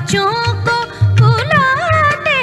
बच्चों को बुलाते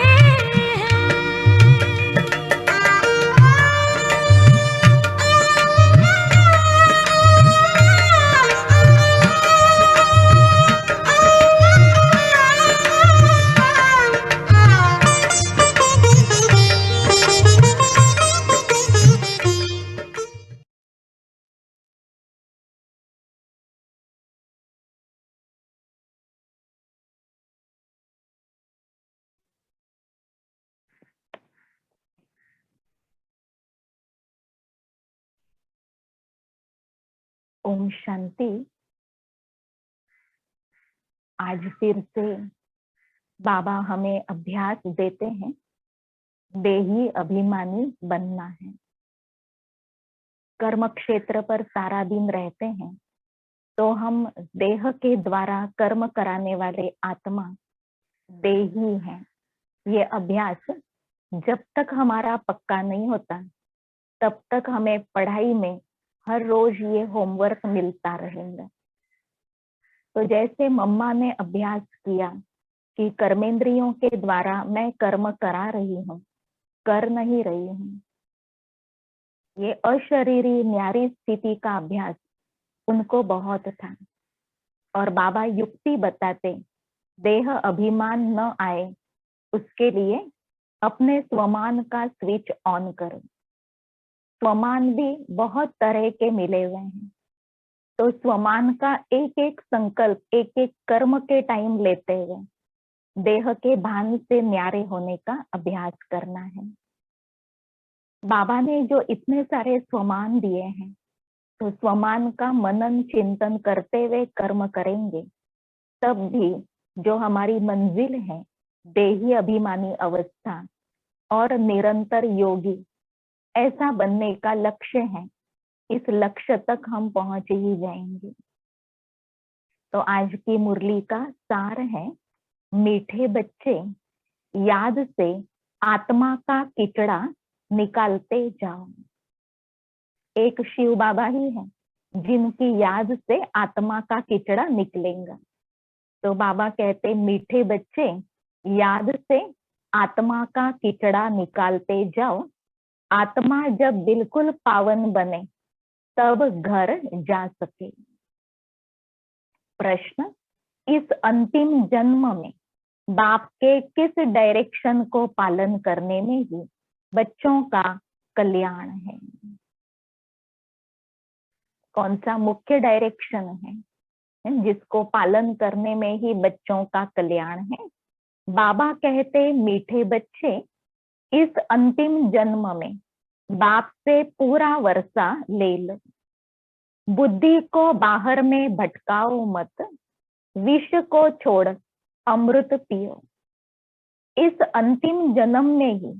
ओम शांति। आज फिर से बाबा हमें अभ्यास देते हैं, देही अभिमानी बनना है। कर्म क्षेत्र पर सारा दिन रहते हैं तो हम देह के द्वारा कर्म कराने वाले आत्मा देही हैं। ये अभ्यास जब तक हमारा पक्का नहीं होता तब तक हमें पढ़ाई में हर रोज ये होमवर्क मिलता रहेगा। तो जैसे मम्मा ने अभ्यास किया कि कर्मेंद्रियों के द्वारा मैं कर्म करा रही हूँ, कर नहीं रही हूँ, ये अशरीरी न्यारी स्थिति का अभ्यास उनको बहुत था। और बाबा युक्ति बताते, देह अभिमान न आए उसके लिए अपने स्वमान का स्विच ऑन करो। स्वमान भी बहुत तरह के मिले हुए हैं, तो स्वमान का एक एक संकल्प, एक एक कर्म के टाइम लेते हुए देह के भान से न्यारे होने का अभ्यास करना है। बाबा ने जो इतने सारे स्वमान दिए हैं, तो स्वमान का मनन चिंतन करते हुए कर्म करेंगे तब भी जो हमारी मंजिल है, देही अभिमानी अवस्था और निरंतर योगी, ऐसा बनने का लक्ष्य है, इस लक्ष्य तक हम पहुंच ही जाएंगे। तो आज की मुरली का सार है, मीठे बच्चे याद से आत्मा का किचड़ा निकालते जाओ। एक शिव बाबा ही है जिनकी याद से आत्मा का किचड़ा निकलेगा। तो बाबा कहते, मीठे बच्चे याद से आत्मा का किचड़ा निकालते जाओ। आत्मा जब बिल्कुल पावन बने तब घर जा सके। प्रश्न, इस अंतिम जन्म में बाप के किस डायरेक्शन को पालन करने में ही बच्चों का कल्याण है? कौन सा मुख्य डायरेक्शन है जिसको पालन करने में ही बच्चों का कल्याण है? बाबा कहते, मीठे बच्चे इस अंतिम जन्म में बाप से पूरा वर्षा ले लो। बुद्धि को बाहर में भटकाओ मत, विष को छोड़ अमृत पियो। इस अंतिम जन्म में ही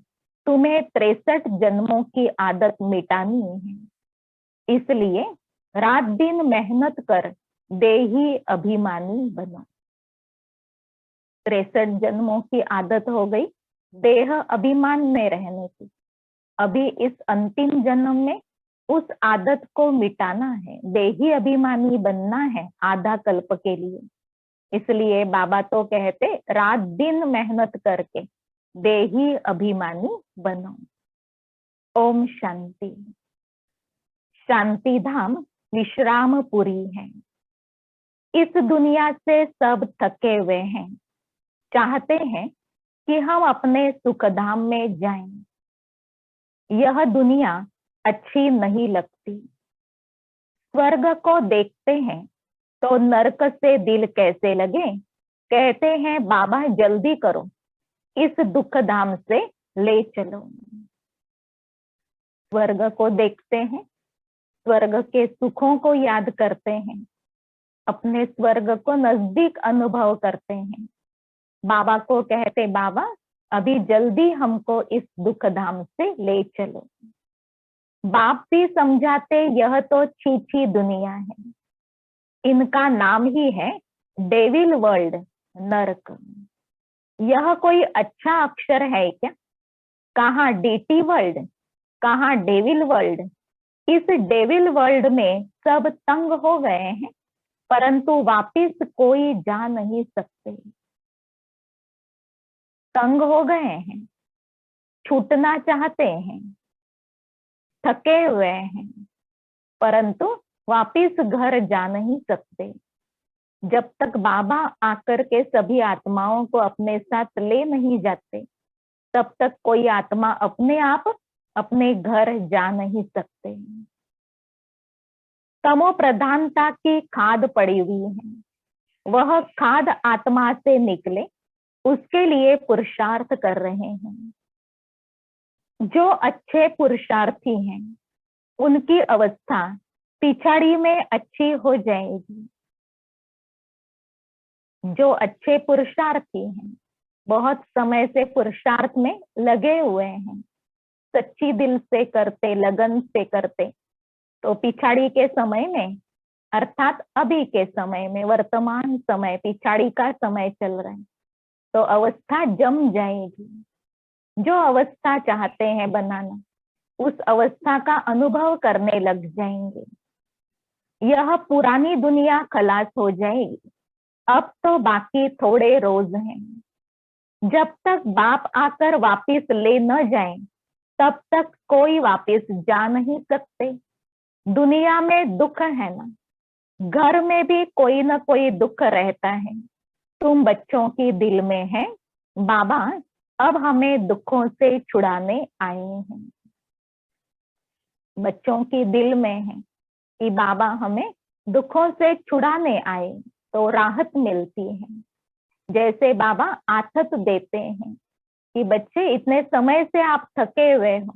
तुम्हें 63 जन्मों की आदत मिटानी है। इसलिए रात दिन मेहनत कर देही अभिमानी बनो। 63 जन्मों की आदत हो गई देह अभिमान में रहने की। अभी इस अंतिम जन्म में उस आदत को मिटाना है, देही अभिमानी बनना है आधा कल्प के लिए। इसलिए बाबा तो कहते, रात दिन मेहनत करके देही अभिमानी बनो। ओम शांति। शांति धाम विश्रामपुरी है। इस दुनिया से सब थके हुए हैं, चाहते हैं कि हम अपने सुखधाम में जाएं। यह दुनिया अच्छी नहीं लगती। स्वर्ग को देखते हैं तो नरक से दिल कैसे लगे। कहते हैं, बाबा जल्दी करो, इस दुख धाम से ले चलो। स्वर्ग को देखते हैं, स्वर्ग के सुखों को याद करते हैं, अपने स्वर्ग को नजदीक अनुभव करते हैं। बाबा को कहते, बाबा अभी जल्दी हमको इस दुख धाम से ले चलो। बाप भी समझाते, यह तो छीछी दुनिया है, इनका नाम ही है डेविल वर्ल्ड, नरक। यह कोई अच्छा अक्षर है क्या? कहाँ डीटी वर्ल्ड, कहाँ डेविल वर्ल्ड। इस डेविल वर्ल्ड में सब तंग हो गए हैं, परंतु वापिस कोई जा नहीं सकते। तंग हो गए हैं, छूटना चाहते हैं, थके हुए हैं, परंतु वापिस घर जा नहीं सकते। जब तक बाबा आकर के सभी आत्माओं को अपने साथ ले नहीं जाते, तब तक कोई आत्मा अपने आप अपने घर जा नहीं सकते। तमो प्रधानता की खाद पड़ी हुई है, वह खाद आत्मा से निकले, उसके लिए पुरुषार्थ कर रहे हैं। जो अच्छे पुरुषार्थी हैं, उनकी अवस्था पिछाड़ी में अच्छी हो जाएगी। जो अच्छे पुरुषार्थी हैं, बहुत समय से पुरुषार्थ में लगे हुए हैं, सच्ची दिल से करते, लगन से करते, तो पिछाड़ी के समय में, अर्थात अभी के समय में, वर्तमान समय, पिछाड़ी का समय चल रहा है, तो अवस्था जम जाएगी। जो अवस्था चाहते हैं बनाना, उस अवस्था का अनुभव करने लग जाएंगे। यह पुरानी दुनिया खलास हो जाएगी। अब तो बाकी थोड़े रोज हैं। जब तक बाप आकर वापिस ले न जाए, तब तक कोई वापिस जा नहीं सकते। दुनिया में दुख है ना, घर में भी कोई न कोई दुख रहता है। तुम बच्चों की दिल में है, बाबा अब हमें दुखों से छुड़ाने आए हैं। बच्चों की दिल में है कि बाबा हमें दुखों से छुड़ाने आए, तो राहत मिलती है। जैसे बाबा आथत देते हैं कि बच्चे इतने समय से आप थके हुए हो,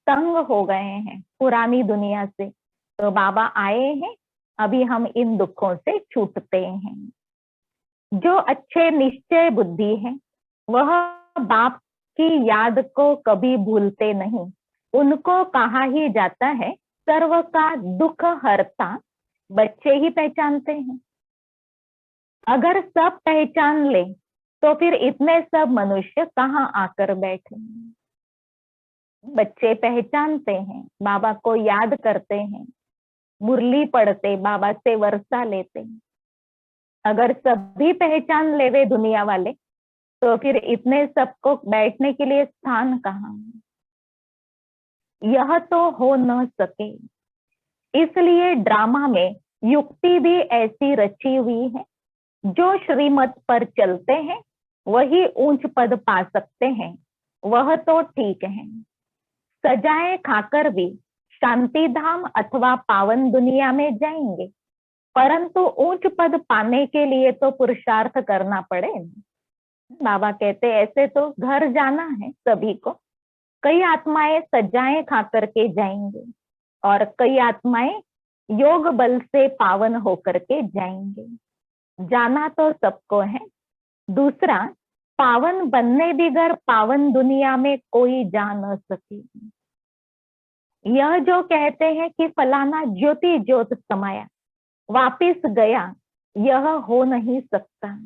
तंग हो गए हैं पुरानी दुनिया से, तो बाबा आए हैं, अभी हम इन दुखों से छूटते हैं। जो अच्छे निश्चय बुद्धि है, वह बाप की याद को कभी भूलते नहीं। उनको कहा ही जाता है सर्व का दुख हरता, बच्चे ही पहचानते हैं। अगर सब पहचान ले, तो फिर इतने सब मनुष्य कहाँ आकर बैठे। बच्चे पहचानते हैं, बाबा को याद करते हैं, मुरली पढ़ते, बाबा से वर्षा लेते। अगर सभी पहचान ले वे दुनिया वाले, तो फिर इतने सबको बैठने के लिए स्थान कहाँ। यह तो हो न सके, इसलिए ड्रामा में युक्ति भी ऐसी रची हुई है। जो श्रीमत पर चलते हैं, वही ऊंच पद पा सकते हैं, वह तो ठीक है। सजाएं खाकर भी शांति धाम अथवा पावन दुनिया में जाएंगे, परंतु ऊंच पद पाने के लिए तो पुरुषार्थ करना पड़े। बाबा कहते ऐसे तो घर जाना है सभी को। कई आत्माएं सजाएं खा करके जाएंगे, और कई आत्माएं योग बल से पावन होकर के जाएंगे। जाना तो सबको है। दूसरा, पावन बनने बिगर पावन दुनिया में कोई जा न सके। यह जो कहते हैं कि फलाना ज्योति ज्योत समाया, वापिस गया, यह हो नहीं सकता।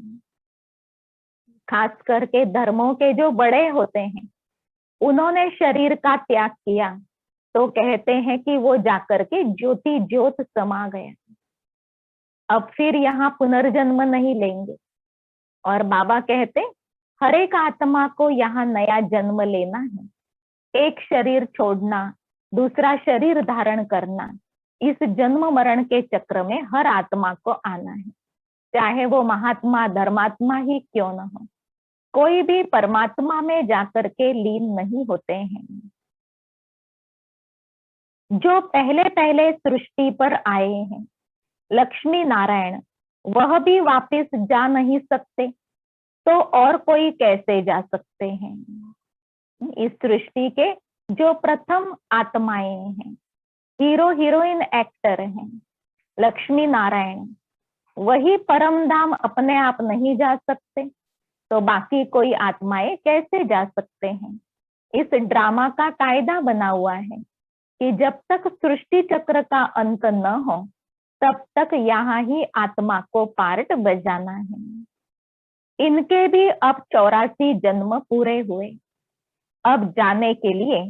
खास करके धर्मों के जो बड़े होते हैं, उन्होंने शरीर का त्याग किया, तो कहते हैं कि वो जाकर के ज्योति ज्योत समा गया, अब फिर यहाँ पुनर्जन्म नहीं लेंगे। और बाबा कहते हर एक आत्मा को यहाँ नया जन्म लेना है। एक शरीर छोड़ना, दूसरा शरीर धारण करना, इस जन्म मरण के चक्र में हर आत्मा को आना है, चाहे वो महात्मा धर्मात्मा ही क्यों न हो। कोई भी परमात्मा में जाकर के लीन नहीं होते हैं। जो पहले पहले सृष्टि पर आए हैं, लक्ष्मी नारायण, वह भी वापस जा नहीं सकते, तो और कोई कैसे जा सकते हैं। इस सृष्टि के जो प्रथम आत्माएं हैं, हीरो हीरोइन एक्टर हैं, लक्ष्मी नारायण, वही परम धाम अपने आप नहीं जा सकते, तो बाकी कोई आत्माएं कैसे जा सकते हैं। इस ड्रामा का कायदा बना हुआ है कि जब तक सृष्टि चक्र का अंत न हो, तब तक यहाँ ही आत्मा को पार्ट बजाना है। इनके भी अब 84 जन्म पूरे हुए, अब जाने के लिए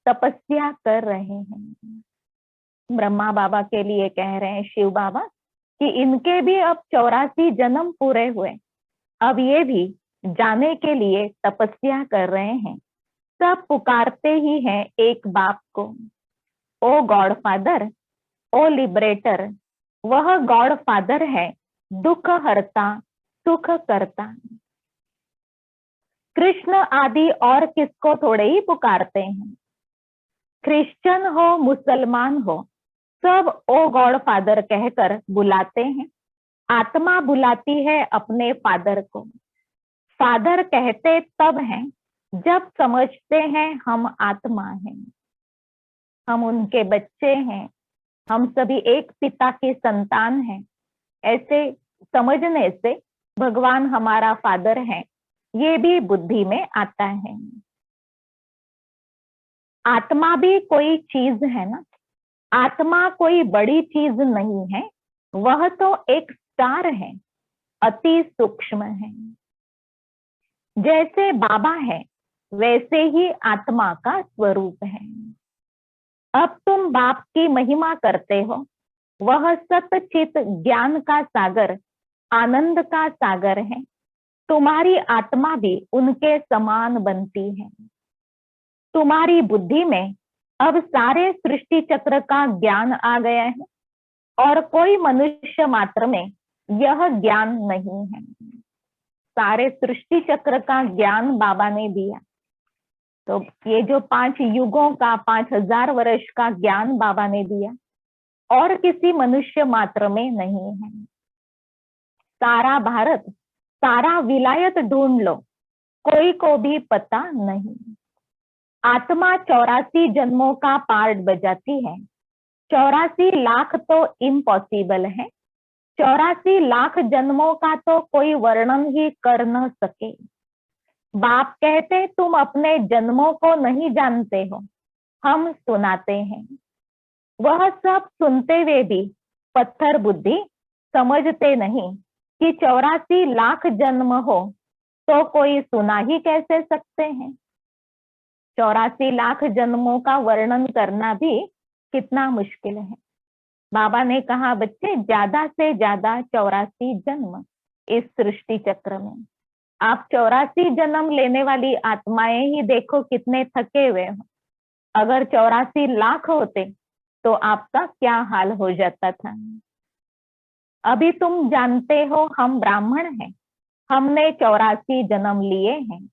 तपस्या कर रहे हैं। ब्रह्मा बाबा के लिए कह रहे हैं शिव बाबा कि इनके भी अब 84 जन्म पूरे हुए, अब ये भी जाने के लिए तपस्या कर रहे हैं, सब पुकारते ही हैं एक बाप को, ओ गॉड फादर, ओ लिबरेटर। वह गॉड फादर है, दुख हरता, सुख करता। कृष्ण आदि और किसको थोड़े ही पुकारते हैं। क्रिश्चियन हो, मुसलमान हो, सब ओ गॉड फादर कहकर बुलाते हैं। आत्मा बुलाती है अपने फादर को। फादर कहते तब हैं जब समझते हैं हम आत्मा हैं, हम उनके बच्चे हैं, हम सभी एक पिता के संतान हैं। ऐसे समझने से भगवान हमारा फादर है, ये भी बुद्धि में आता है। आत्मा भी कोई चीज है ना, आत्मा कोई बड़ी चीज नहीं है, वह तो एक स्टार है, अति सूक्ष्म है। जैसे बाबा है वैसे ही आत्मा का स्वरूप है। अब तुम बाप की महिमा करते हो, वह सतचित ज्ञान का सागर, आनंद का सागर है। तुम्हारी आत्मा भी उनके समान बनती है। तुम्हारी बुद्धि में अब सारे सृष्टि चक्र का ज्ञान आ गया है और कोई मनुष्य मात्र में यह ज्ञान नहीं है। सारे सृष्टि चक्र का ज्ञान बाबा ने दिया। तो ये जो 5 युगों का 5000 वर्ष का ज्ञान बाबा ने दिया और किसी मनुष्य मात्र में नहीं है। सारा भारत, सारा विलायत ढूंढ लो, कोई को भी पता नहीं। आत्मा 84 जन्मों का पार्ट बजाती है। 84 लाख तो इम्पॉसिबल है, 84 लाख जन्मों का तो कोई वर्णन ही कर न सके। बाप कहते तुम अपने जन्मों को नहीं जानते हो, हम सुनाते हैं। वह सब सुनते हुए भी पत्थर बुद्धि समझते नहीं कि 84 लाख जन्म हो तो कोई सुना ही कैसे सकते हैं। 84 लाख जन्मों का वर्णन करना भी कितना मुश्किल है। बाबा ने कहा बच्चे ज्यादा से ज्यादा 84 जन्म इस सृष्टि चक्र में। आप 84 जन्म लेने वाली आत्माएं ही देखो कितने थके हुए हो। अगर 84 लाख होते तो आपका क्या हाल हो जाता था। अभी तुम जानते हो हम ब्राह्मण हैं, हमने 84 जन्म लिए हैं।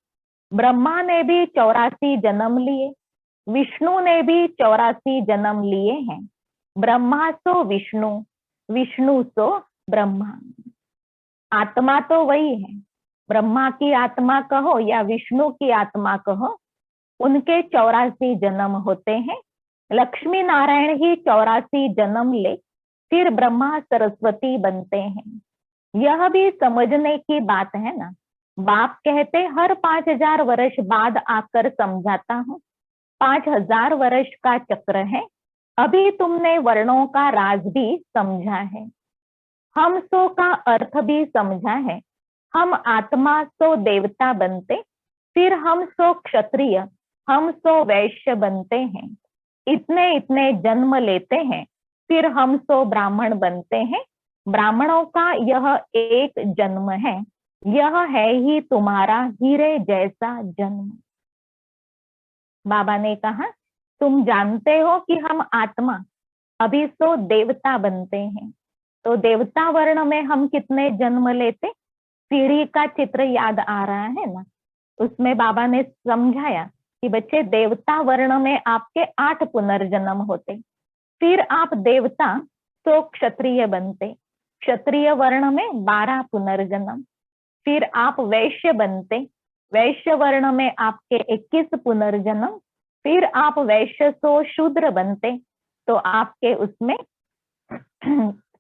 ब्रह्मा ने भी 84 जन्म लिए, विष्णु ने भी 84 जन्म लिए हैं। ब्रह्मा सो विष्णु, विष्णु सो ब्रह्मा। आत्मा तो वही है। ब्रह्मा की आत्मा कहो या विष्णु की आत्मा कहो, उनके 84 जन्म होते हैं। लक्ष्मी नारायण ही 84 जन्म ले फिर ब्रह्मा सरस्वती बनते हैं। यह भी समझने की बात है ना। बाप कहते हर 5000 वर्ष बाद आकर समझाता हूँ। 5000 वर्ष का चक्र है, अभी तुमने वर्णों का राज भी समझा है, हम सो का अर्थ भी समझा है। हम आत्मा सो देवता बनते, फिर हम सो क्षत्रिय, हम सो वैश्य बनते हैं। इतने इतने जन्म लेते हैं, फिर हम सो ब्राह्मण बनते हैं। ब्राह्मणों का यह एक जन्म है, यह है ही तुम्हारा हीरे जैसा जन्म। बाबा ने कहा तुम जानते हो कि हम आत्मा अभी सो देवता बनते हैं। तो देवता वर्ण में हम कितने जन्म लेते, सीढ़ी का चित्र याद आ रहा है ना। उसमें बाबा ने समझाया कि बच्चे देवता वर्ण में आपके 8 पुनर्जन्म होते, फिर आप देवता तो क्षत्रिय बनते, क्षत्रिय वर्ण में 12 पुनर्जन्म, फिर आप वैश्य बनते, वैश्य वर्ण में आपके 21 पुनर्जन्म, फिर आप वैश्य सो शूद्र बनते, तो आपके उसमें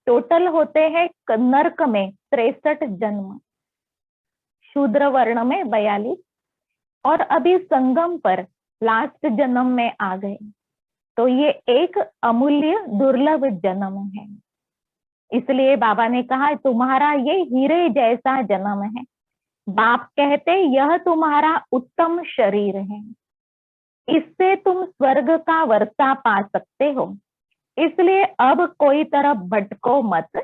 टोटल होते हैं नरक में 63 जन्म, शूद्र वर्ण में 42, और अभी संगम पर लास्ट जन्म में आ गए। तो ये एक अमूल्य दुर्लभ जन्म है। इसलिए बाबा ने कहा तुम्हारा ये हीरे जैसा जन्म है। बाप कहते यह तुम्हारा उत्तम शरीर है, इससे तुम स्वर्ग का वर्षा पा सकते हो। इसलिए अब कोई तरफ भटको मत,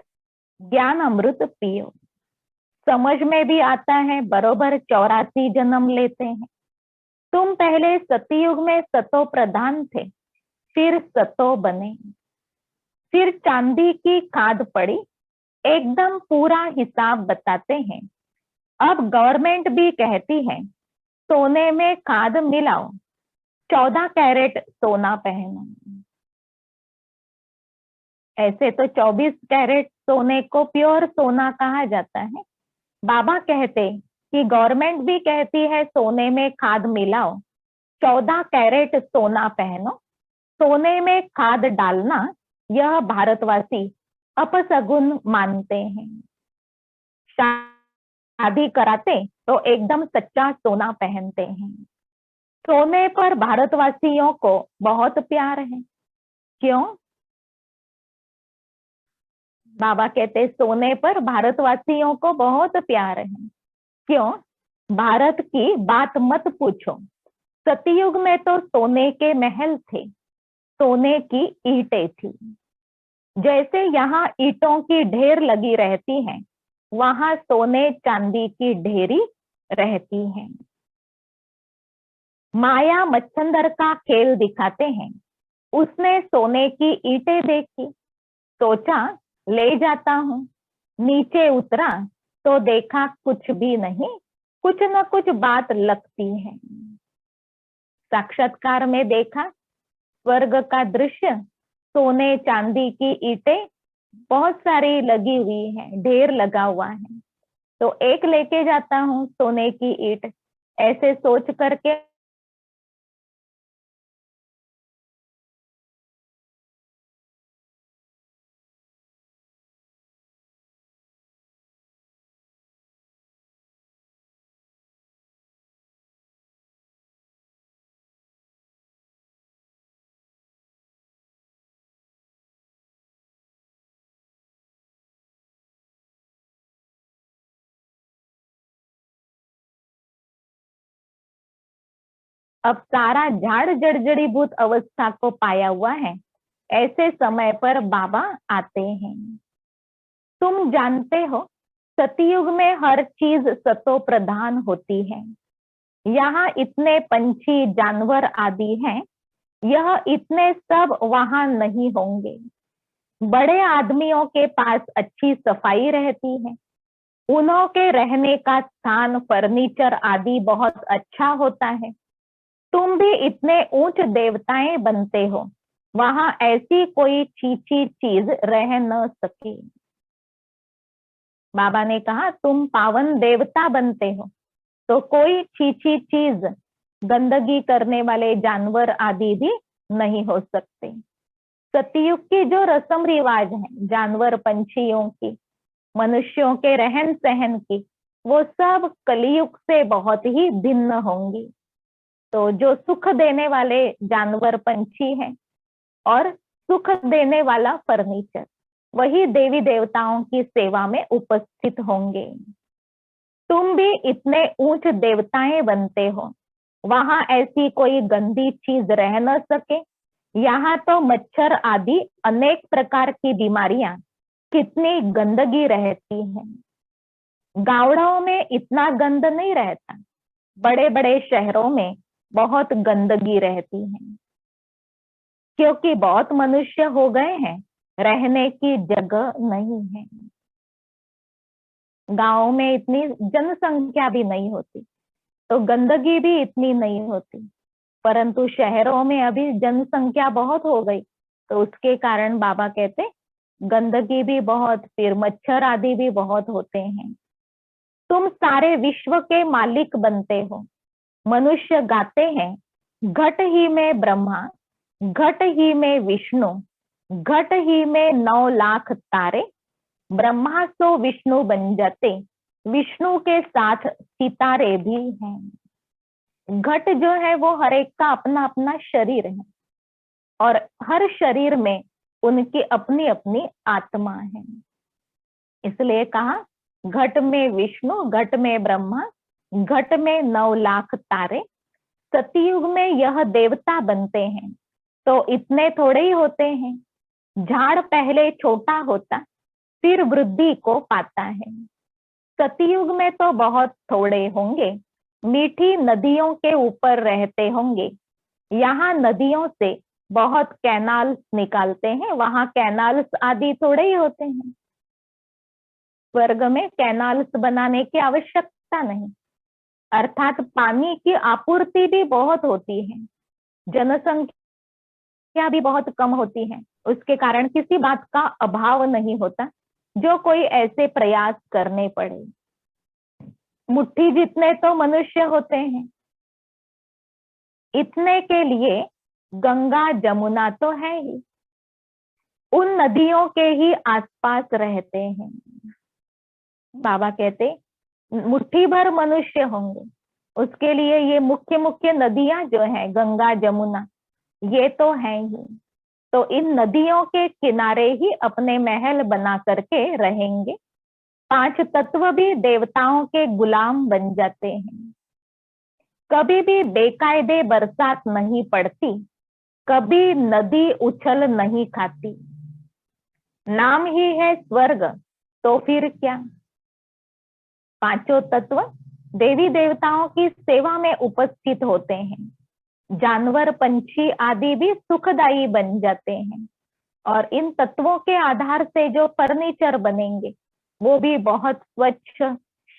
ज्ञान अमृत पियो। समझ में भी आता है, बरोबर 84 जन्म लेते हैं। तुम पहले सतयुग में सतो प्रधान थे, फिर सतो बने, फिर चांदी की खाद पड़ी, एकदम पूरा हिसाब बताते हैं। अब गवर्नमेंट भी कहती है सोने में खाद मिलाओ, 14 कैरेट सोना पहनो। ऐसे तो 24 कैरेट सोने को प्योर सोना कहा जाता है। बाबा कहते कि गवर्नमेंट भी कहती है सोने में खाद मिलाओ, 14 कैरेट सोना पहनो। सोने में खाद डालना यह भारतवासी अपशगुन मानते हैं। शादी कराते तो एकदम सच्चा सोना पहनते हैं। सोने पर भारतवासियों को बहुत प्यार है। क्यों? बाबा कहते सोने पर भारतवासियों को बहुत प्यार है। क्यों? भारत की बात मत पूछो, सतयुग में तो सोने के महल थे, सोने की ईंटें थी। जैसे यहाँ ईंटों की ढेर लगी रहती है, वहां सोने चांदी की ढेरी रहती है। माया मच्छंदर का खेल दिखाते हैं। उसने सोने की ईंटें देखी, सोचा ले जाता हूं। नीचे उतरा तो देखा कुछ भी नहीं, कुछ न कुछ बात लगती है। साक्षात्कार में देखा स्वर्ग का दृश्य, सोने चांदी की ईंटें बहुत सारी लगी हुई है, ढेर लगा हुआ है। तो एक लेके जाता हूँ सोने की ईंट, ऐसे सोच करके अब सारा झाड़ जड़जड़ीभूत अवस्था को पाया हुआ है। ऐसे समय पर बाबा आते हैं। तुम जानते हो सतयुग में हर चीज सतो प्रधान होती है। यहाँ इतने पंछी जानवर आदि हैं, यह इतने सब वहां नहीं होंगे। बड़े आदमियों के पास अच्छी सफाई रहती है, उन्हों के रहने का स्थान फर्नीचर आदि बहुत अच्छा होता है। तुम भी इतने ऊंच देवताएं बनते हो, वहां ऐसी कोई छीछी चीज रह न सके। बाबा ने कहा तुम पावन देवता बनते हो तो कोई छीछी चीज, गंदगी करने वाले जानवर आदि भी नहीं हो सकते। सतयुग की जो रस्म रिवाज है, जानवर पंछियों की, मनुष्यों के रहन सहन की, वो सब कलयुग से बहुत ही भिन्न होंगी। तो जो सुख देने वाले जानवर पंछी हैं और सुख देने वाला फर्नीचर, वही देवी देवताओं की सेवा में उपस्थित होंगे। तुम भी इतने ऊंच देवताएं बनते हो, वहां ऐसी कोई गंदी चीज रह न सके। यहाँ तो मच्छर आदि अनेक प्रकार की बीमारियां, कितनी गंदगी रहती है। गावड़ों में इतना गंद नहीं रहता, बड़े बड़े शहरों में बहुत गंदगी रहती है, क्योंकि बहुत मनुष्य हो गए हैं, रहने की जगह नहीं है। गांव में इतनी जनसंख्या भी नहीं होती, तो गंदगी भी इतनी नहीं होती। परंतु शहरों में अभी जनसंख्या बहुत हो गई, तो उसके कारण बाबा कहते गंदगी भी बहुत, फिर मच्छर आदि भी बहुत होते हैं। तुम सारे विश्व के मालिक बनते हो। मनुष्य गाते हैं घट ही में ब्रह्मा, घट ही में विष्णु, घट ही में 9 लाख तारे। ब्रह्मा सो विष्णु बन जाते, विष्णु के साथ सितारे भी हैं। घट जो है वो हर एक का अपना अपना शरीर है, और हर शरीर में उनकी अपनी अपनी आत्मा है। इसलिए कहा घट में विष्णु, घट में ब्रह्मा, घट में 9 लाख तारे। सतयुग में यह देवता बनते हैं तो इतने थोड़े ही होते हैं। झाड़ पहले छोटा होता, फिर वृद्धि को पाता है। सतयुग में तो बहुत थोड़े होंगे, मीठी नदियों के ऊपर रहते होंगे। यहाँ नदियों से बहुत कैनाल्स निकालते हैं, वहां कैनाल्स आदि थोड़े ही होते हैं। स्वर्ग में कैनाल्स बनाने की आवश्यकता नहीं, अर्थात पानी की आपूर्ति भी बहुत होती है, जनसंख्या भी बहुत कम होती है, उसके कारण किसी बात का अभाव नहीं होता जो कोई ऐसे प्रयास करने पड़े। मुट्ठी जितने तो मनुष्य होते हैं, इतने के लिए गंगा जमुना तो है ही, उन नदियों के ही आसपास रहते हैं। बाबा कहते मुट्ठी भर मनुष्य होंगे, उसके लिए ये मुख्य मुख्य नदियां जो है गंगा जमुना ये तो है ही, तो इन नदियों के किनारे ही अपने महल बना करके रहेंगे। 5 तत्व भी देवताओं के गुलाम बन जाते हैं। कभी भी बेकायदे बरसात नहीं पड़ती, कभी नदी उछल नहीं खाती। नाम ही है स्वर्ग, तो फिर क्या। 5 तत्व देवी देवताओं की सेवा में उपस्थित होते हैं, जानवर पंछी आदि भी सुखदायी बन जाते हैं, और इन तत्वों के आधार से जो फर्नीचर बनेंगे वो भी बहुत स्वच्छ,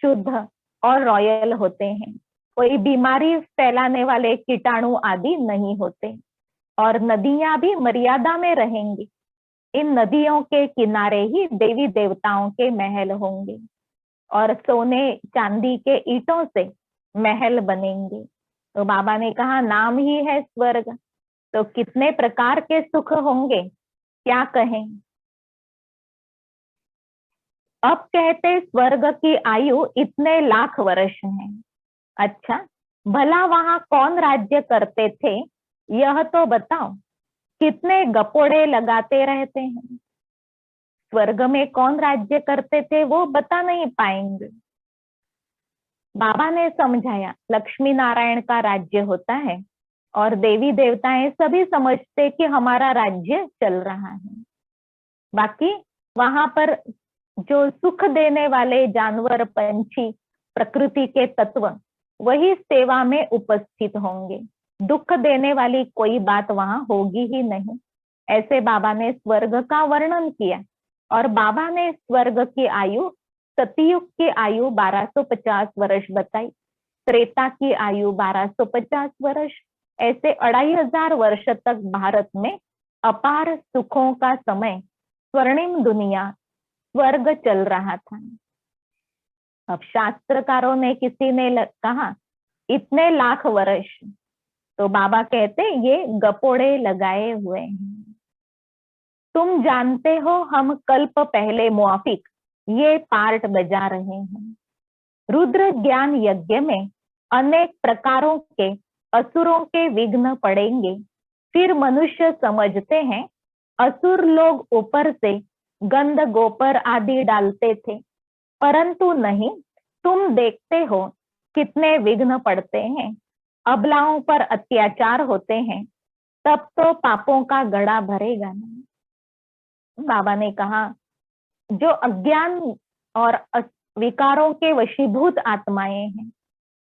शुद्ध और रॉयल होते हैं। कोई बीमारी फैलाने वाले कीटाणु आदि नहीं होते, और नदियां भी मर्यादा में रहेंगी। इन नदियों के किनारे ही देवी देवताओं के महल होंगे, और सोने चांदी के ईंटों से महल बनेंगे। तो बाबा ने कहा नाम ही है स्वर्ग, तो कितने प्रकार के सुख होंगे क्या कहें। अब कहते स्वर्ग की आयु इतने लाख वर्ष है। अच्छा, भला वहां कौन राज्य करते थे यह तो बताओ, कितने गपोड़े लगाते रहते हैं। स्वर्ग में कौन राज्य करते थे वो बता नहीं पाएंगे। बाबा ने समझाया लक्ष्मी नारायण का राज्य होता है, और देवी देवताएं सभी समझते कि हमारा राज्य चल रहा है। बाकी वहां पर जो सुख देने वाले जानवर पंछी प्रकृति के तत्व वही सेवा में उपस्थित होंगे, दुख देने वाली कोई बात वहां होगी ही नहीं। ऐसे बाबा ने स्वर्ग का वर्णन किया, और बाबा ने स्वर्ग की आयु, सतयुग की आयु 1250 वर्ष बताई, त्रेता की आयु 1250 वर्ष, ऐसे 2500 वर्ष तक भारत में अपार सुखों का समय, स्वर्णिम दुनिया, स्वर्ग चल रहा था। अब शास्त्रकारों ने किसी ने कहा इतने लाख वर्ष, तो बाबा कहते ये गपोड़े लगाए हुए हैं। तुम जानते हो हम कल्प पहले मुआफिक ये पार्ट बजा रहे हैं। रुद्र ज्ञान यज्ञ में अनेक प्रकारों के असुरों के विघ्न पड़ेंगे। फिर मनुष्य समझते हैं असुर लोग ऊपर से गंध गोपर आदि डालते थे, परंतु नहीं, तुम देखते हो कितने विघ्न पड़ते हैं, अबलाओं पर अत्याचार होते हैं, तब तो पापों का गड़ा भरेगा नहीं। बाबा ने कहा जो अज्ञान और विकारों के वशीभूत आत्माएं हैं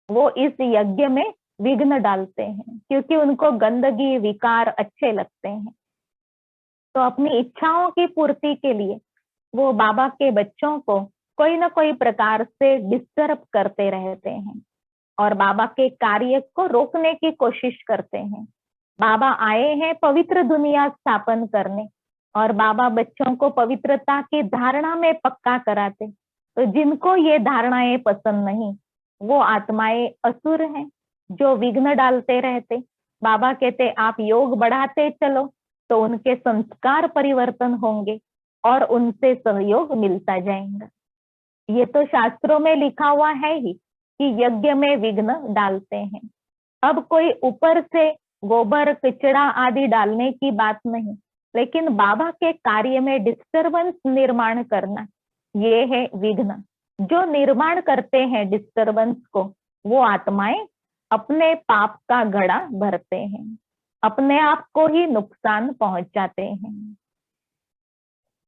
वो इस यज्ञ में विघ्न डालते हैं, क्योंकि उनको गंदगी विकार अच्छे लगते हैं। तो अपनी इच्छाओं की पूर्ति के लिए वो बाबा के बच्चों को कोई ना कोई प्रकार से डिस्टर्ब करते रहते हैं, और बाबा के कार्य को रोकने की कोशिश करते हैं। बाबा आए हैं पवित्र दुनिया स्थापन करने, और बाबा बच्चों को पवित्रता की धारणा में पक्का कराते। तो जिनको ये धारणाएं पसंद नहीं वो आत्माएं असुर हैं जो विघ्न डालते रहते। बाबा कहते आप योग बढ़ाते चलो तो उनके संस्कार परिवर्तन होंगे और उनसे सहयोग मिलता जाएगा। ये तो शास्त्रों में लिखा हुआ है ही कि यज्ञ में विघ्न डालते हैं। अब कोई ऊपर से गोबर कचड़ा आदि डालने की बात नहीं, लेकिन बाबा के कार्य में डिस्टरबेंस निर्माण करना ये है विघ्न। जो निर्माण करते हैं डिस्टरबेंस को वो आत्माएं अपने पाप का घड़ा भरते हैं, अपने आप को ही नुकसान पहुंचाते हैं।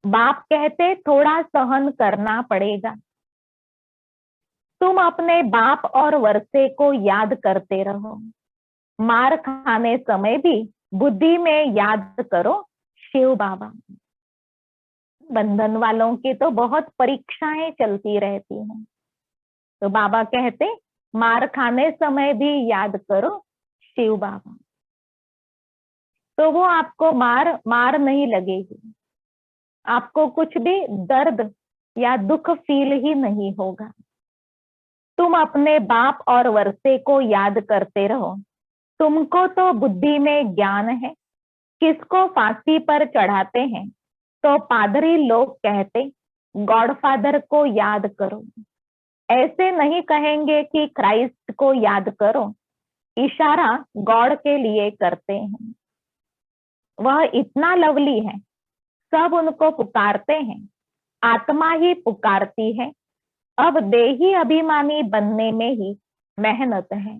बाप कहते थोड़ा सहन करना पड़ेगा, तुम अपने बाप और वर्षे को याद करते रहो, मार खाने समय भी बुद्धि में याद करो शिव बाबा। बंधन वालों की तो बहुत परीक्षाएं चलती रहती हैं, तो बाबा कहते मार खाने समय भी याद करो शिव बाबा, तो वो आपको मार नहीं लगेगी, आपको कुछ भी दर्द या दुख फील ही नहीं होगा। तुम अपने बाप और वर्षे को याद करते रहो, तुमको तो बुद्धि में ज्ञान है। किसको फांसी पर चढ़ाते हैं तो पादरी लोग कहते गॉडफादर को याद करो। ऐसे नहीं कहेंगे कि क्राइस्ट को याद करो, इशारा गॉड के लिए करते हैं। वह इतना लवली है, सब उनको पुकारते हैं, आत्मा ही पुकारती है। अब देही अभिमानी बनने में ही मेहनत है।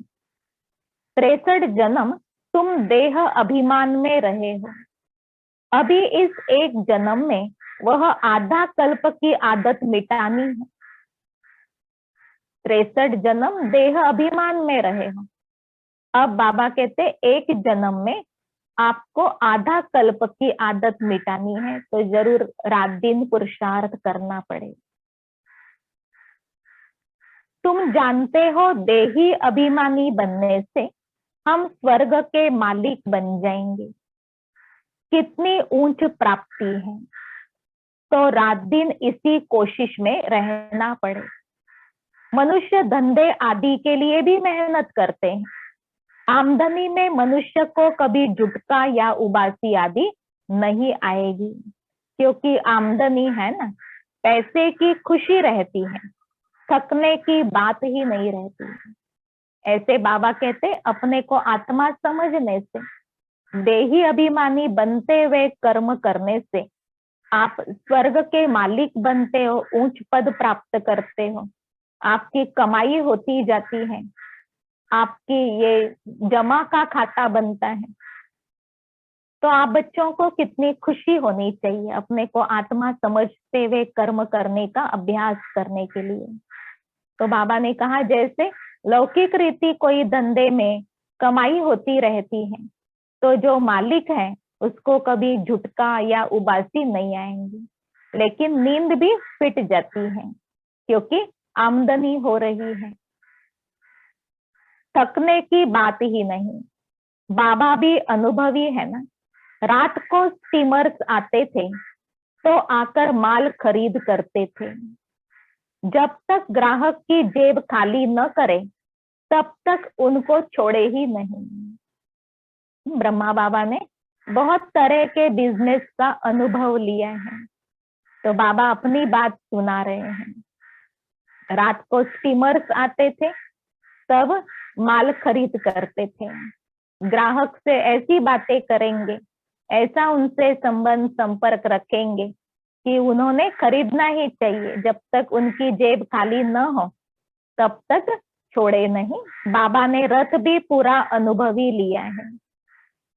63 जन्म तुम देह अभिमान में रहे हो, अभी इस एक जन्म में वह आधा कल्प की आदत मिटानी है। 63 जन्म देह अभिमान में रहे हो, अब बाबा कहते एक जन्म में आपको आधा कल्प की आदत मिटानी है, तो जरूर रात दिन पुरुषार्थ करना पड़ेगा। तुम जानते हो देही अभिमानी बनने से हम स्वर्ग के मालिक बन जाएंगे, कितनी ऊंच प्राप्ति है, तो रात दिन इसी कोशिश में रहना पड़े। मनुष्य धंधे आदि के लिए भी मेहनत करते हैं, आमदनी में मनुष्य को कभी जुटका या उबासी आदि नहीं आएगी, क्योंकि आमदनी है ना, पैसे की खुशी रहती है, थकने की बात ही नहीं रहती है। ऐसे बाबा कहते अपने को आत्मा समझने से, देही अभिमानी बनते हुए कर्म करने से आप स्वर्ग के मालिक बनते हो, ऊंच पद प्राप्त करते हो, आपकी कमाई होती जाती है, आपकी ये जमा का खाता बनता है। तो आप बच्चों को कितनी खुशी होनी चाहिए अपने को आत्मा समझते हुए कर्म करने का अभ्यास करने के लिए। तो बाबा ने कहा जैसे लौकिक रीति कोई धंधे में कमाई होती रहती है, तो जो मालिक है उसको कभी झुटका या उबासी नहीं आएंगी, लेकिन नींद भी फिट जाती है क्योंकि आमदनी हो रही है, थकने की बात ही नहीं। बाबा भी अनुभवी है ना, रात को स्टीमर्स आते थे तो आकर माल खरीद करते थे, जब तक ग्राहक की जेब खाली न करे तब तक उनको छोड़े ही नहीं। ब्रह्मा बाबा ने बहुत तरह के बिजनेस का अनुभव लिया है, तो बाबा अपनी बात सुना रहे हैं। रात को स्टीमर्स आते थे तब माल खरीद करते थे, ग्राहक से ऐसी बातें करेंगे, ऐसा उनसे संबंध संपर्क रखेंगे कि उन्होंने खरीदना ही चाहिए, जब तक उनकी जेब खाली न हो तब तक छोड़े नहीं। बाबा ने रथ भी पूरा अनुभवी लिया है,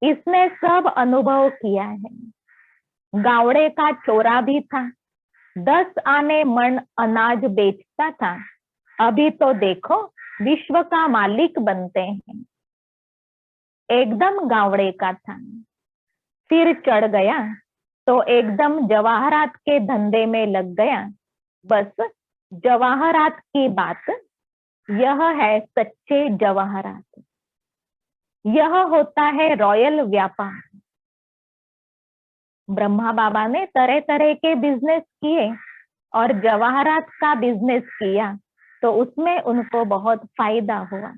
इसने सब अनुभव किया है। गावड़े का चोरा भी था, 10 आने मन अनाज बेचता था, अभी तो देखो विश्व का मालिक बनते हैं। एकदम गावड़े का था, सिर चढ़ गया तो एकदम जवाहरात के धंधे में लग गया। बस जवाहरात की बात यह है, सच्चे जवाहरात, यह होता है रॉयल व्यापार। ब्रह्मा बाबा ने तरह तरह के बिजनेस किए और जवाहरात का बिजनेस किया, तो उसमें उनको बहुत फायदा हुआ,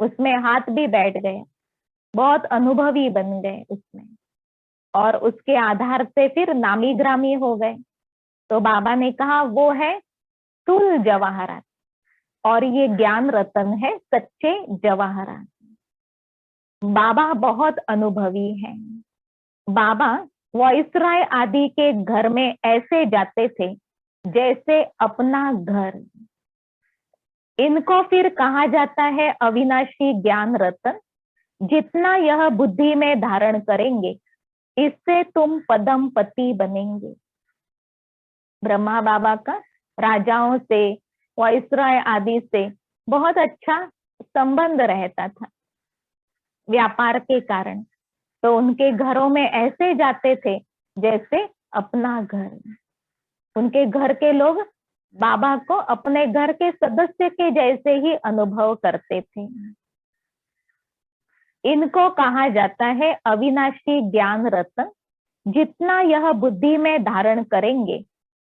उसमें हाथ भी बैठ गया, बहुत अनुभवी बन गए उसमें, और उसके आधार से फिर नामी ग्रामी हो गए। तो बाबा ने कहा वो है तुल जवाहरात, और ये ज्ञान रतन है सच्चे जवाहरात। बाबा बहुत अनुभवी हैं। बाबा वॉइसराय आदि के घर में ऐसे जाते थे जैसे अपना घर। इनको फिर कहा जाता है अविनाशी ज्ञान रतन। जितना यह बुद्धि में धारण करेंगे, इससे तुम पदम पति बनेंगे। ब्रह्मा बाबा का राजाओं से, वाइसरॉय आदि से बहुत अच्छा संबंध रहता था व्यापार के कारण। तो उनके घरों में ऐसे जाते थे जैसे अपना घर। उनके घर के लोग बाबा को अपने घर के सदस्य के जैसे ही अनुभव करते थे। इनको कहा जाता है अविनाशी ज्ञान रत्न। जितना यह बुद्धि में धारण करेंगे,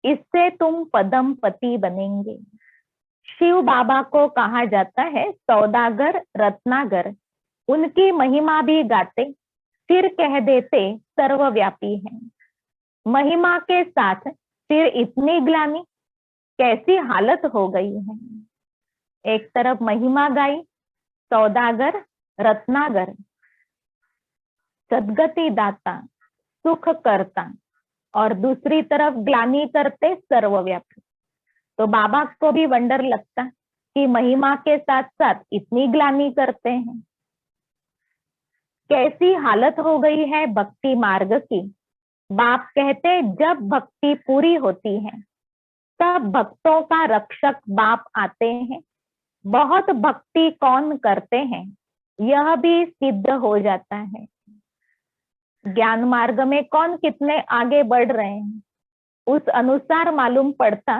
इससे तुम पदम पति बनेंगे। शिव बाबा को कहा जाता है सौदागर रत्नागर। उनकी महिमा भी गाते, फिर कह देते सर्वव्यापी है। महिमा के साथ फिर इतनी ग्लानि, कैसी हालत हो गई है। एक तरफ महिमा गाई सौदागर रत्नागर, सदगति दाता सुख करता, और दूसरी तरफ ग्लानि करते सर्वव्यापी। तो बाबा को भी वंडर लगता कि महिमा के साथ साथ इतनी ग्लानि करते हैं। कैसी हालत हो गई है भक्ति मार्ग की। बाप कहते जब भक्ति पूरी होती है तब भक्तों का रक्षक बाप आते हैं। बहुत भक्ति कौन करते हैं यह भी सिद्ध हो जाता है। ज्ञान मार्ग में कौन कितने आगे बढ़ रहे हैं उस अनुसार मालूम पड़ता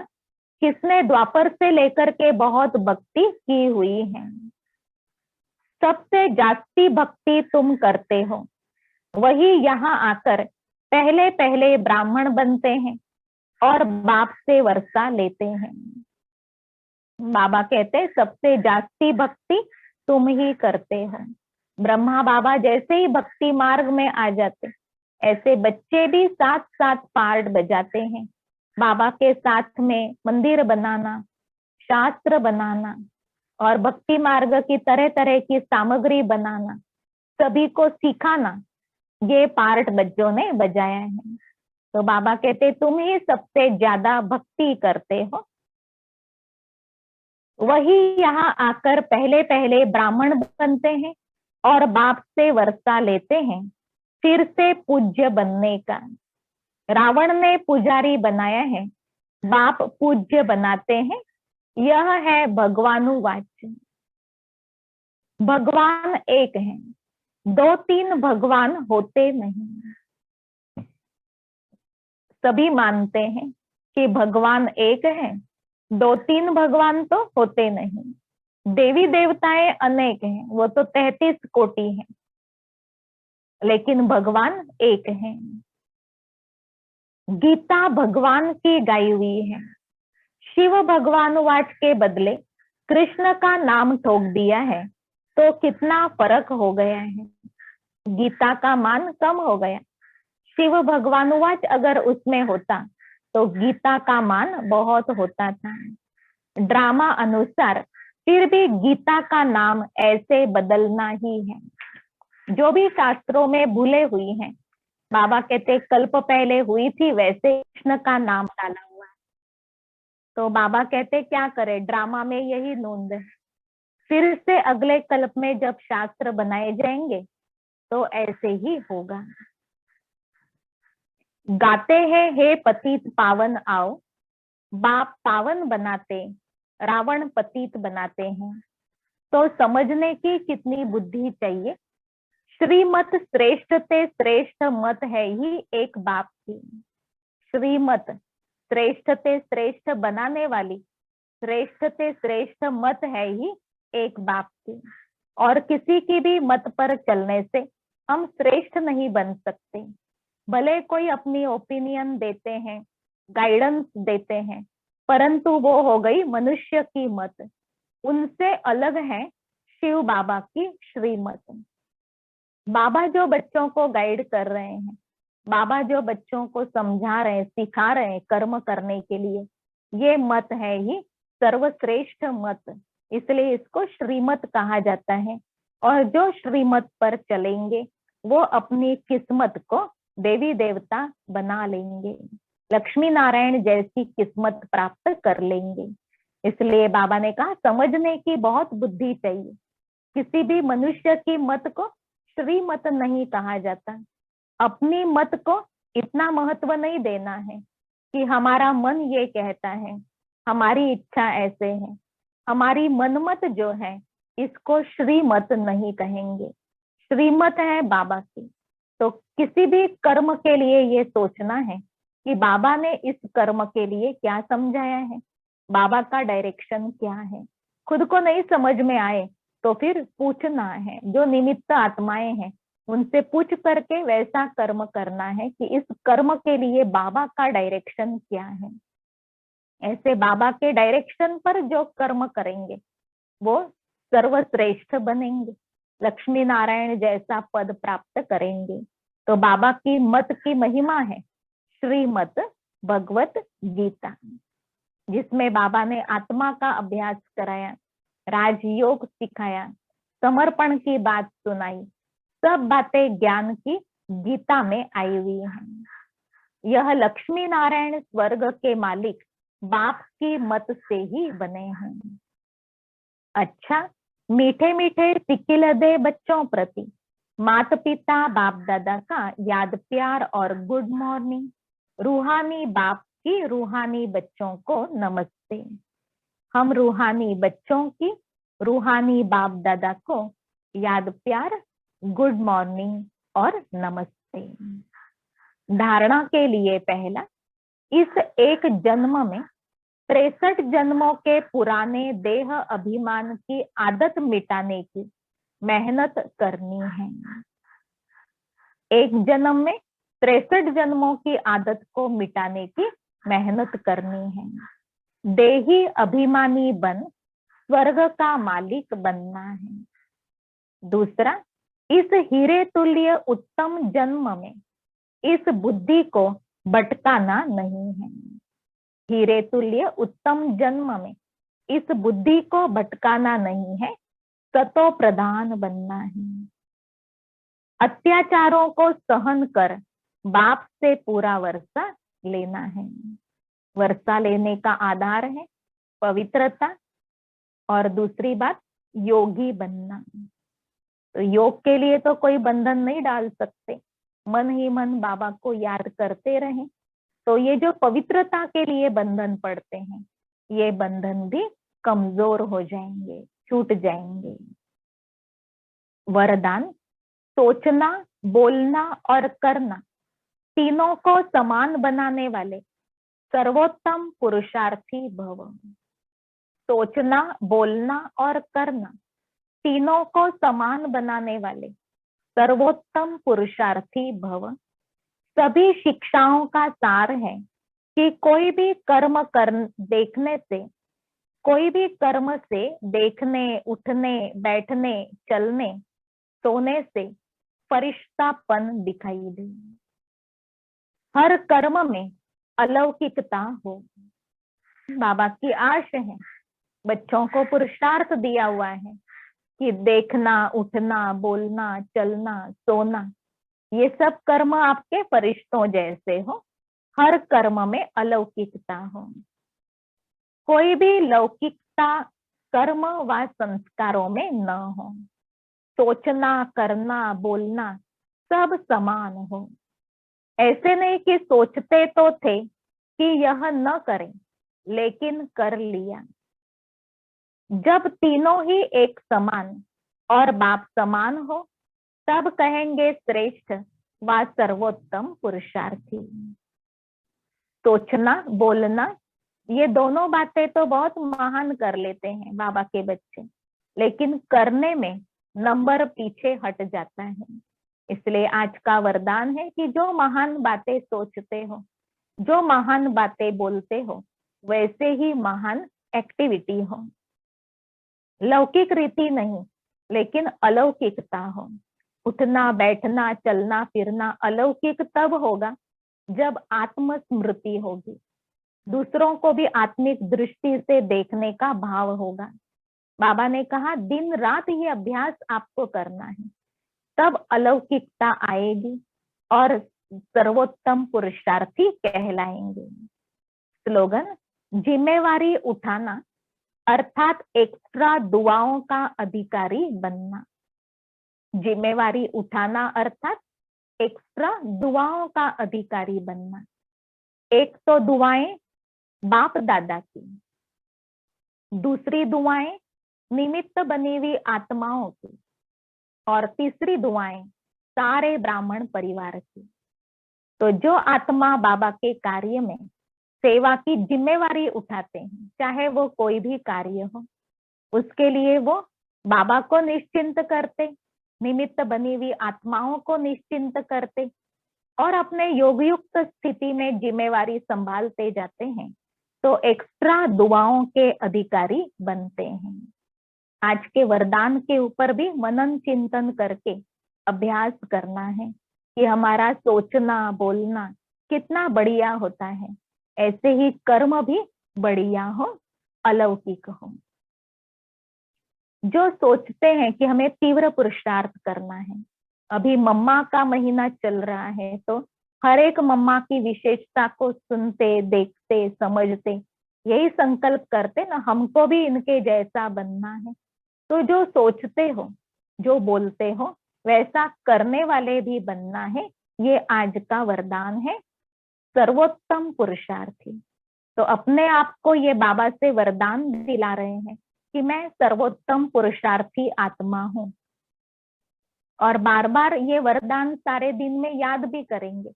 किसने द्वापर से लेकर के बहुत भक्ति की हुई है। सबसे जास्ती भक्ति तुम करते हो, वही यहाँ आकर पहले पहले ब्राह्मण बनते हैं और बाप से वर्षा लेते हैं। बाबा कहते सबसे जास्ती भक्ति तुम ही करते हो। ब्रह्मा बाबा जैसे ही भक्ति मार्ग में आ जाते, ऐसे बच्चे भी साथ साथ पार्ट बजाते हैं। बाबा के साथ में मंदिर बनाना, शास्त्र बनाना और भक्ति मार्ग की तरह तरह की सामग्री बनाना, सभी को सिखाना, ये पार्ट बच्चों ने बजाया है। तो बाबा कहते तुम ही सबसे ज्यादा भक्ति करते हो। वही यहाँ आकर पहले पहले ब्राह्मण बनते हैं और बाप से वर्षा लेते हैं फिर से पूज्य बनने का। रावण ने पुजारी बनाया है, बाप पूज्य बनाते हैं। यह है भगवानुवाच। भगवान एक है, दो तीन भगवान होते नहीं। सभी मानते हैं कि भगवान एक है, दो तीन भगवान तो होते नहीं। देवी देवताएं अनेक हैं, वो तो 33 कोटि हैं, लेकिन भगवान एक है। गीता भगवान की गाई हुई है। शिव भगवानुवाच के बदले कृष्ण का नाम ठोक दिया है, तो कितना फर्क हो गया है। गीता का मान कम हो गया। शिव भगवानुवाच अगर उसमें होता तो गीता का मान बहुत होता था। ड्रामा अनुसार फिर भी गीता का नाम ऐसे बदलना ही है। जो भी शास्त्रों में भूले हुई हैं, बाबा कहते कल्प पहले हुई थी वैसे कृष्ण का नाम डाला हुआ है। तो बाबा कहते क्या करे, ड्रामा में यही नोंद है। फिर से अगले कल्प में जब शास्त्र बनाए जाएंगे तो ऐसे ही होगा। गाते हैं हे पतित पावन आओ, बाप पावन बनाते, रावण पतित बनाते हैं। तो समझने की कितनी बुद्धि चाहिए। श्रीमत श्रेष्ठ ते श्रेष्ठ मत है ही एक बाप की। श्रीमत श्रेष्ठ ते श्रेष्ठ बनाने वाली श्रेष्ठ ते श्रेष्ठ मत है ही एक बाप की। और किसी की भी मत पर चलने से हम श्रेष्ठ नहीं बन सकते। भले कोई अपनी ओपिनियन देते हैं, गाइडेंस देते हैं, परंतु वो हो गई मनुष्य की मत। उनसे अलग है शिव बाबा की श्रीमत। बाबा जो बच्चों को गाइड कर रहे हैं, बाबा जो बच्चों को समझा रहे हैं, सिखा रहे हैं कर्म करने के लिए, ये मत है ही सर्वश्रेष्ठ मत। इसलिए इसको श्रीमत कहा जाता है। और जो श्रीमत पर चलेंगे वो अपनी किस्मत को देवी देवता बना लेंगे, लक्ष्मी नारायण जैसी किस्मत प्राप्त कर लेंगे। इसलिए बाबा ने कहा समझने की बहुत बुद्धि चाहिए। किसी भी मनुष्य की मत को श्रीमत नहीं कहा जाता। अपनी मत को इतना महत्व नहीं देना है कि हमारा मन ये कहता है, हमारी इच्छा ऐसे है, हमारी मनमत जो है इसको श्रीमत नहीं कहेंगे, श्रीमत है बाबा की। तो किसी भी कर्म के लिए ये सोचना है कि बाबा ने इस कर्म के लिए क्या समझाया है, बाबा का डायरेक्शन क्या है। खुद को नहीं समझ में आए तो फिर पूछना है, जो निमित्त आत्माएं हैं उनसे पूछ करके वैसा कर्म करना है कि इस कर्म के लिए बाबा का डायरेक्शन क्या है। ऐसे बाबा के डायरेक्शन पर जो कर्म करेंगे वो सर्वश्रेष्ठ बनेंगे, लक्ष्मी नारायण जैसा पद प्राप्त करेंगे। तो बाबा की मत की महिमा है श्रीमत भगवत गीता, जिसमें बाबा ने आत्मा का अभ्यास कराया, राजयोग सिखाया, समर्पण की बात सुनाई, सब बातें ज्ञान की गीता में आई हुई हैं। यह लक्ष्मी नारायण स्वर्ग के मालिक बाप की मत से ही बने हैं। अच्छा, मीठे मीठे सिक्किल दे बच्चों प्रति माता पिता बाप दादा का याद प्यार और गुड मॉर्निंग। रूहानी बाप की रूहानी बच्चों को नमस्ते। हम रूहानी बच्चों की रूहानी बाप दादा को याद प्यार, गुड मॉर्निंग और नमस्ते। धारणा के लिए पहला, इस एक जन्म में 63 जन्मों के पुराने देह अभिमान की आदत मिटाने की मेहनत करनी है। एक जन्म में 63 जन्मों की आदत को मिटाने की मेहनत करनी है। देही अभिमानी बन स्वर्ग का मालिक बनना है। दूसरा, इस हीरे तुल्य उत्तम जन्म में इस बुद्धि को भटकाना नहीं है। हीरे तुल्य उत्तम जन्म में इस बुद्धि को भटकाना नहीं है, सतो प्रधान बनना है। अत्याचारों को सहन कर बाप से पूरा वर्षा लेना है। वर्षा लेने का आधार है पवित्रता, और दूसरी बात योगी बनना। तो योग के लिए तो कोई बंधन नहीं डाल सकते, मन ही मन बाबा को याद करते रहें। तो ये जो पवित्रता के लिए बंधन पड़ते हैं, ये बंधन भी कमजोर हो जाएंगे, छूट जाएंगे। वरदान, सोचना, बोलना और करना तीनों को समान बनाने वाले सर्वोत्तम पुरुषार्थी भव। सोचना, बोलना और करना तीनों को समान बनाने वाले सर्वोत्तम पुरुषार्थी भव। सभी शिक्षाओं का सार है कि कोई भी कर्म देखने से, कोई भी कर्म से, देखने, उठने, बैठने, चलने, सोने से फरिश्तापन दिखाई दे। हर कर्म में अलौकिकता हो। बाबा की आश है, बच्चों को पुरुषार्थ दिया हुआ है कि देखना, उठना, बोलना, चलना, सोना, ये सब कर्म आपके फरिश्तों जैसे हो। हर कर्म में अलौकिकता हो। कोई भी लौकिकता कर्म व संस्कारों में न हो। सोचना, करना, बोलना सब समान हो। ऐसे नहीं कि सोचते तो थे कि यह न करें, लेकिन कर लिया। जब तीनों ही एक समान और बाप समान हो, तब कहेंगे श्रेष्ठ व सर्वोत्तम पुरुषार्थी। सोचना, बोलना, ये दोनों बातें तो बहुत महान कर लेते हैं बाबा के बच्चे, लेकिन करने में नंबर पीछे हट जाता है। इसलिए आज का वरदान है कि जो महान बातें सोचते हो, जो महान बातें बोलते हो, वैसे ही महान एक्टिविटी हो। लौकिक रीति नहीं, लेकिन अलौकिकता हो। उठना, बैठना, चलना, फिरना अलौकिक तब होगा जब आत्मस्मृति होगी, दूसरों को भी आत्मिक दृष्टि से देखने का भाव होगा। बाबा ने कहा दिन रात ये अभ्यास आपको करना है, तब अलौकिकता आएगी और सर्वोत्तम पुरुषार्थी कहलाएंगे। स्लोगन, जिम्मेवारी उठाना अर्थात एक्स्ट्रा दुआओं का अधिकारी बनना। जिम्मेवारी उठाना अर्थात एक्स्ट्रा दुआओं का अधिकारी बनना। एक तो दुआएं बाप दादा की, दूसरी दुआएं निमित्त बनी हुई आत्माओं की, और तीसरी दुआएं सारे ब्राह्मण परिवार की। तो जो आत्मा बाबा के कार्य में सेवा की जिम्मेवारी उठाते हैं, चाहे वो कोई भी कार्य हो, उसके लिए वो बाबा को निश्चिंत करते, निमित्त बनी हुई आत्माओं को निश्चिंत करते और अपने योगयुक्त स्थिति में जिम्मेवारी संभालते जाते हैं, तो एक्स्ट्रा दुआओं के अधिकारी बनते हैं। आज के वरदान के ऊपर भी मनन चिंतन करके अभ्यास करना है कि हमारा सोचना बोलना कितना बढ़िया होता है, ऐसे ही कर्म भी बढ़िया हो, अलौकिक हो। जो सोचते हैं कि हमें तीव्र पुरुषार्थ करना है, अभी मम्मा का महीना चल रहा है, तो हर एक मम्मा की विशेषता को सुनते, देखते, समझते, यही संकल्प करते ना, हमको भी इनके जैसा बनना है। तो जो सोचते हो, जो बोलते हो, वैसा करने वाले भी बनना है। ये आज का वरदान है, सर्वोत्तम पुरुषार्थी। तो अपने आप को ये बाबा से वरदान दिला रहे हैं कि मैं सर्वोत्तम पुरुषार्थी आत्मा हूँ। और बार बार ये वरदान सारे दिन में याद भी करेंगे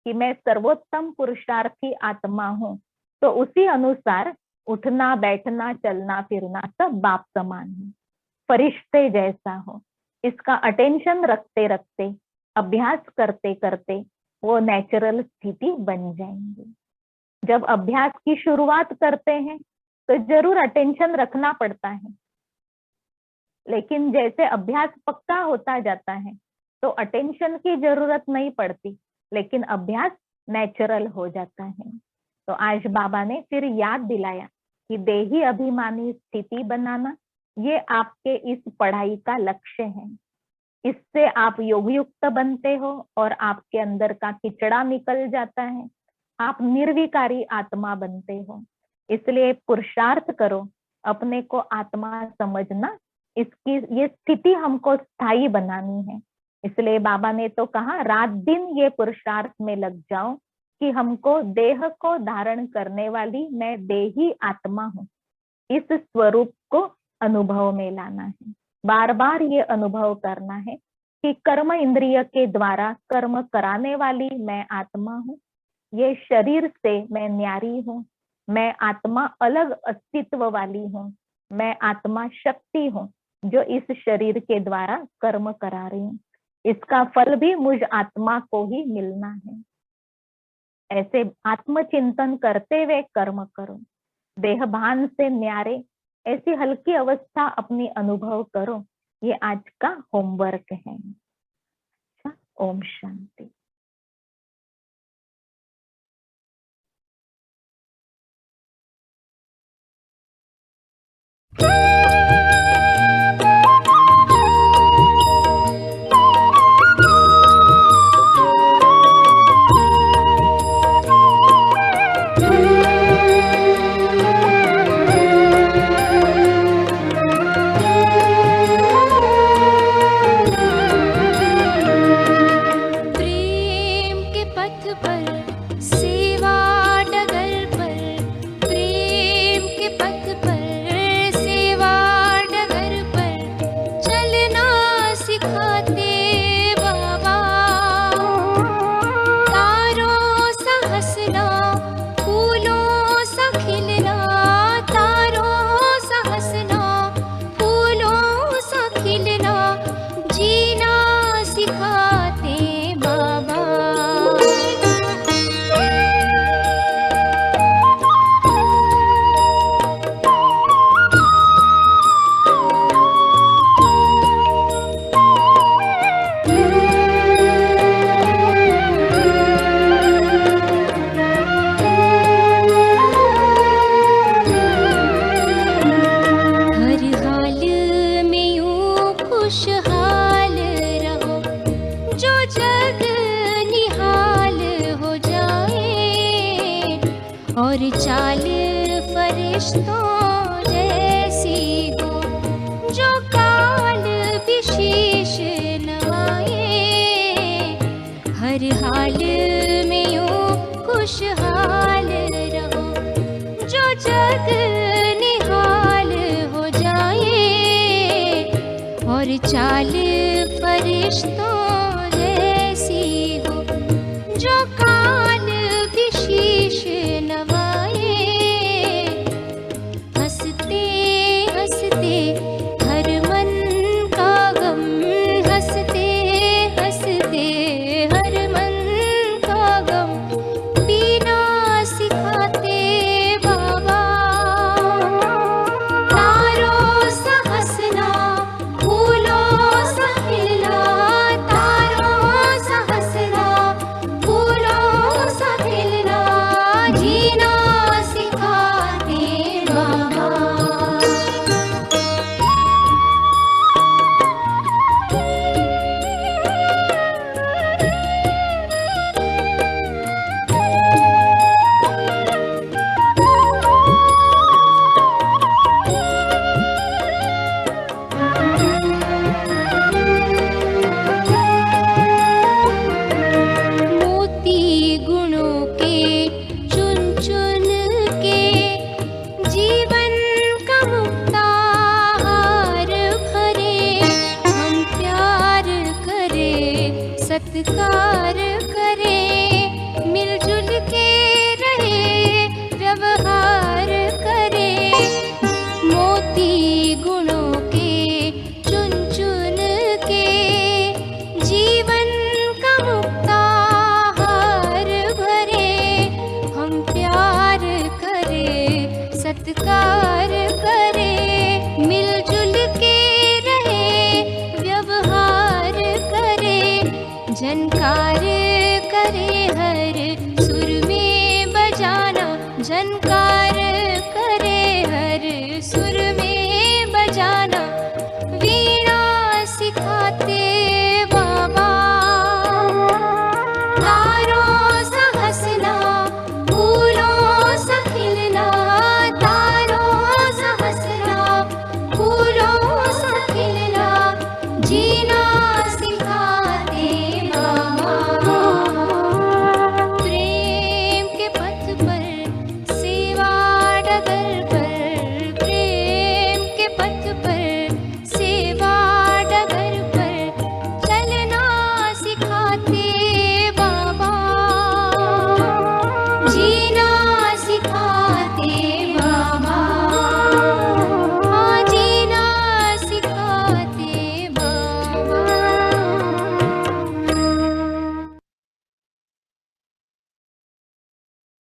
कि मैं सर्वोत्तम पुरुषार्थी आत्मा हूँ। तो उसी अनुसार उठना, बैठना, चलना, फिरना सब बाप समान है, फरिश्ते जैसा हो। इसका अटेंशन रखते रखते, अभ्यास करते करते वो नेचुरल स्थिति बन जाएंगे। जब अभ्यास की शुरुआत करते हैं तो जरूर अटेंशन रखना पड़ता है, लेकिन जैसे अभ्यास पक्का होता जाता है तो अटेंशन की जरूरत नहीं पड़ती, लेकिन अभ्यास नेचुरल हो जाता है। तो आज बाबा ने फिर याद दिलाया कि देही अभिमानी स्थिति बनाना ये आपके इस पढ़ाई का लक्ष्य है। इससे आप योगयुक्त बनते हो और आपके अंदर का किचड़ा निकल जाता है, आप निर्विकारी आत्मा बनते हो। इसलिए पुरुषार्थ करो, अपने को आत्मा समझना, इसकी ये स्थिति हमको स्थायी बनानी है। इसलिए बाबा ने तो कहा, रात दिन ये पुरुषार्थ में लग जाओ कि हमको देह को धारण करने वाली मैं देही आत्मा हूँ, इस स्वरूप को अनुभव में लाना है। बार बार ये अनुभव करना है कि कर्म इंद्रिय के द्वारा कर्म कराने वाली मैं आत्मा हूँ, ये शरीर से मैं न्यारी हूँ, मैं आत्मा अलग अस्तित्व वाली हूँ, मैं आत्मा शक्ति हूँ जो इस शरीर के द्वारा कर्म करा रही हूँ, इसका फल भी मुझ आत्मा को ही मिलना है। ऐसे आत्मचिंतन करते हुए कर्म करो, देह भान से न्यारे, ऐसी हल्की अवस्था अपनी अनुभव करो। ये आज का होमवर्क है। अच्छा, ओम शांति। प्रेम और चाल फरिश्तों जैसी हो, जो काल भी शीश नवाए। हंसते हंसते